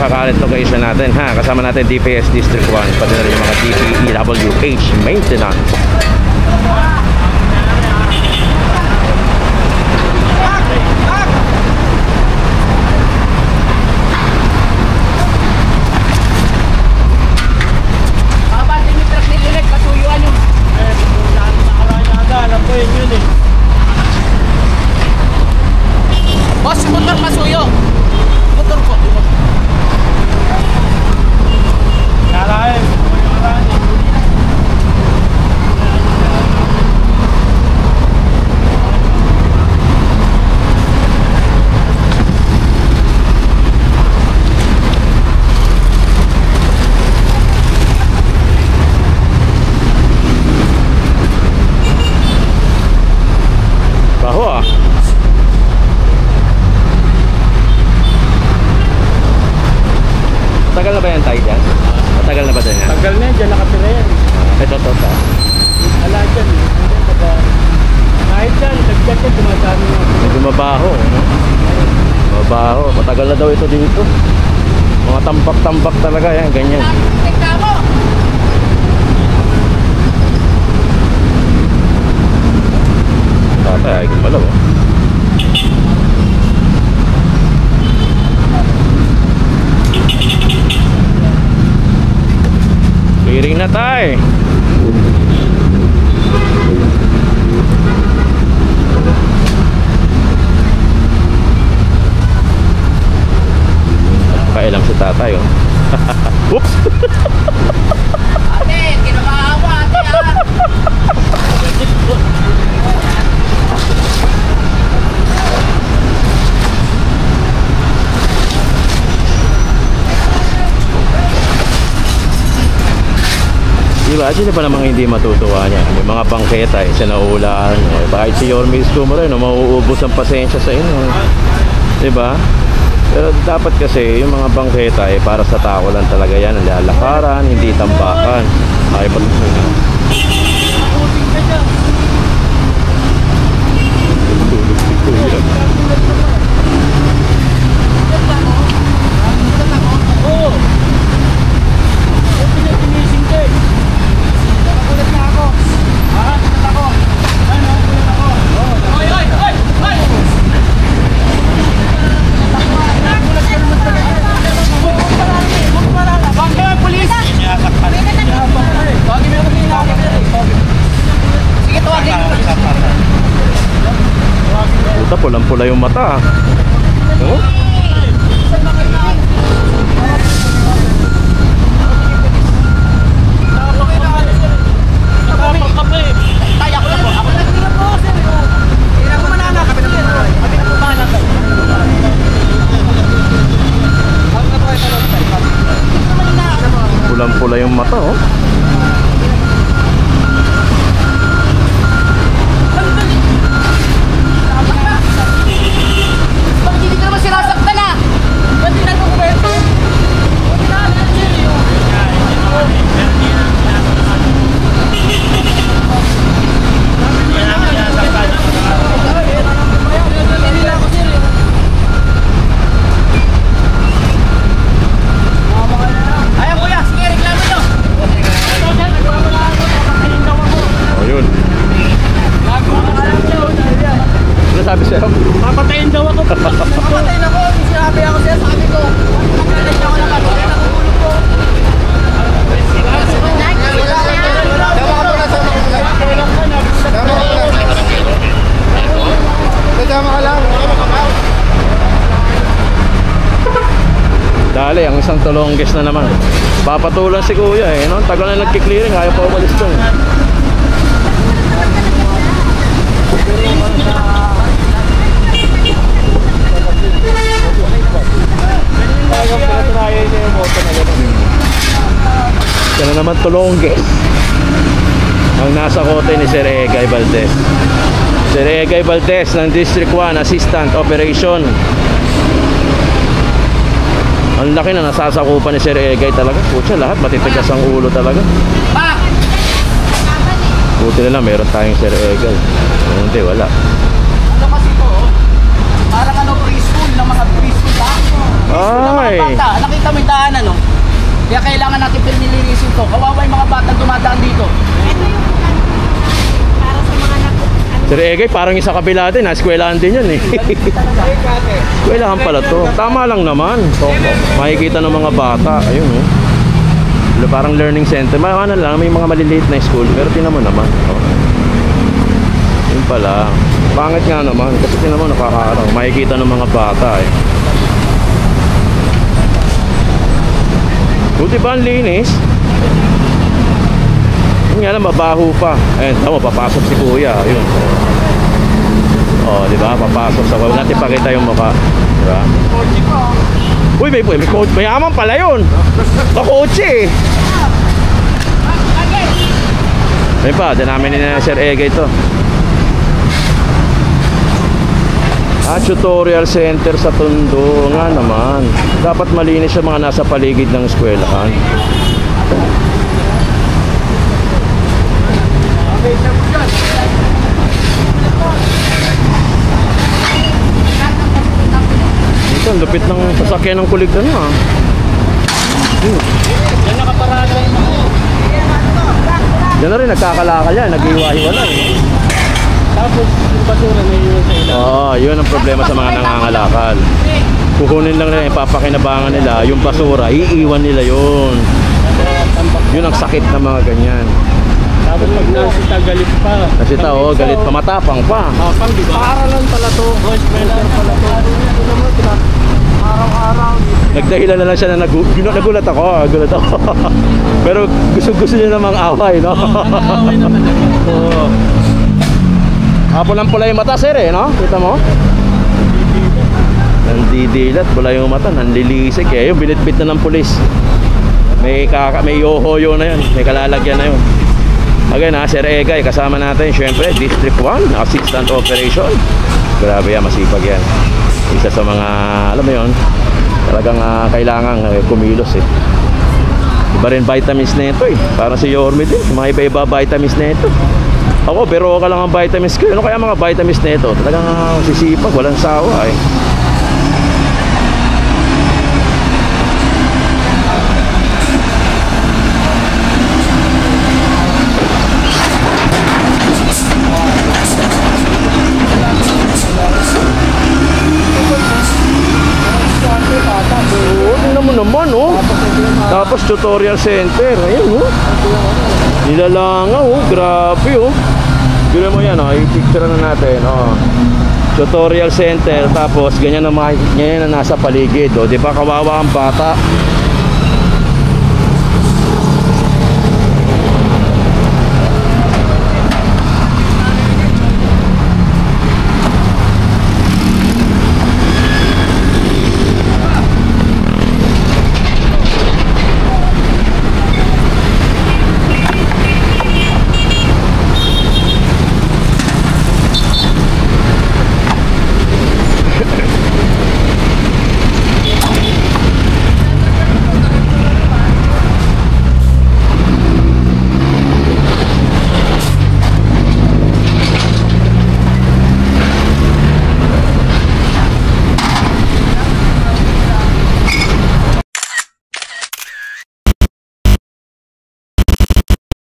pinaka-current location natin, ha. Kasama natin DPS District 1, pati na rin yung mga DPEWH maintenance. Boss, motor masuyo. Motor ko. Karahin. Baho ah. Tagal na ba yan tayo dyan? Matagal na ba dyan yan? Tagal na yan, dyan nakatira yan. Ito. Wala dyan eh. Kahit dyan, dagdag yan, dumadami nga. Medyo mabaho, no? Mabaho. Matagal na daw ito dito. Mga tambak-tambak talaga yan, ganyan. Tatay, ay gumalaw oh. Clearing na tayo. Kailang si tatay oh. Oops. Ate, kinakaawa ate ah. Diba, sino pa namang hindi matutuwa niya? Yung mga bangketa, sinaulaan nyo. Bakit si Yorme Isko rin, mauubos ang pasensya sa inyo. Diba? Pero dapat kasi, yung mga bangketa, para sa tao lang talaga yan. Lalakaran, hindi tambakan. Ay, patulog. Pulang-pula yung mata. Oh? Pulang-pula yung mata, oh. Sabi sa'yo? Papatayin daw ako. Papatayin ako. Sinabi ako siya. Sabi ko. Papatayin ako naman. Natutulog ko. Kasama ka lang. Dali, ang isang tulongges na naman. Papatulan si kuya eh, no? Tagal na nagki-clearing, ayaw pa umalis to. Siya na naman tulongges ang nasa kote ni Sir Egay Valdez. Sir Egay Valdez ng District 1 Assistant Operation. Ang laki na nasasakupan ni Sir Egay talaga. Pucha, lahat matitigas ang ulo talaga. Buti na lang meron tayong Sir Egay. Hindi, wala. Ano kasi ito? Parang ano, preschool na mga preschool lang. Ay. Mga bata, nakita mo yung daanan, no? Kaya kailangan natin pinilinisin to. Kawawa yung mga bata dumadaan dito. Ito yung para sa mga Sir Egay, parang isa kabila din, eskwelahan din yan eh. Eskwelahan pala to. Tama lang naman. Makikita ng mga bata. Ayun oh. Parang learning center. Ano lang, may mga maliliit na school. Pero tinan mo naman. Oh. Yun pala. Pangit nga naman. Kasi tinan mo, makikita ng mga bata eh. Buti ba ang linis? Yung nga lang, mabaho pa. Ayun, tama, papasok si kuya. Ayun. Oh, di ba? Papasok sa wala natin pakita yung mukha. Di ba? Uy, may coach. Mayaman pala yun. Kakotse eh. Ayun pa, dyan namin ni Sir Egay ito. Tutorial center sa Tondo. Nga naman. Dapat malinis yung mga nasa paligid ng eskwelahan. Ito, ang lupit ng sasakyan ng kulig na ah. Yan nakaparada yung mga. Yan na rin, nagkakalakal yan. Nag-iwahiwala eh. Tapos yung basura na yun sa ilalim. Oo, yun ang problema sa mga nangangalakal. Kukunin lang nila, ipapakinabangan nila yung basura, iiwan nila yun. Yun ang sakit ng mga ganyan. Tapos pag nasita, galit pa. Kasi tao, galit pa, matapang pa. Kapang, di ba? Paaralan pala to. Voice mentor pala to. Ito naman, araw-araw. Nagdahilan na lang siya na nagulat ako. Pero gusto niya namang away, no? Away naman ako. Oo. Pulang-pula yung mata, sir, eh, no? Kita mo? Nandidilat, pula yung mata, nanlilisik eh. Yung binitbit na ng pulis. May yohoyo na yun. May kalalagyan na yun. Again ha, Sir Egay, kasama natin syempre District 1, Assistant Operation. Grabe yan, masipag yan. Isa sa mga, alam mo yun, talagang kailangan kumilos eh. Iba rin vitamins na ito eh. Parang si Yorme din, mga iba-iba vitamins na ito. Ako, pero ka lang ang vitamins ko. Ano kaya mga vitamins na ito? Talagang sisipag, walang sawa eh. Tapos tutorial center. Ayun oh. Nilalangaw oh. Grabe oh. Biro mo yan oh. I-picture na natin oh. Tutorial center. Tapos ganyan na nasa paligid oh. Diba kawawa ang bata.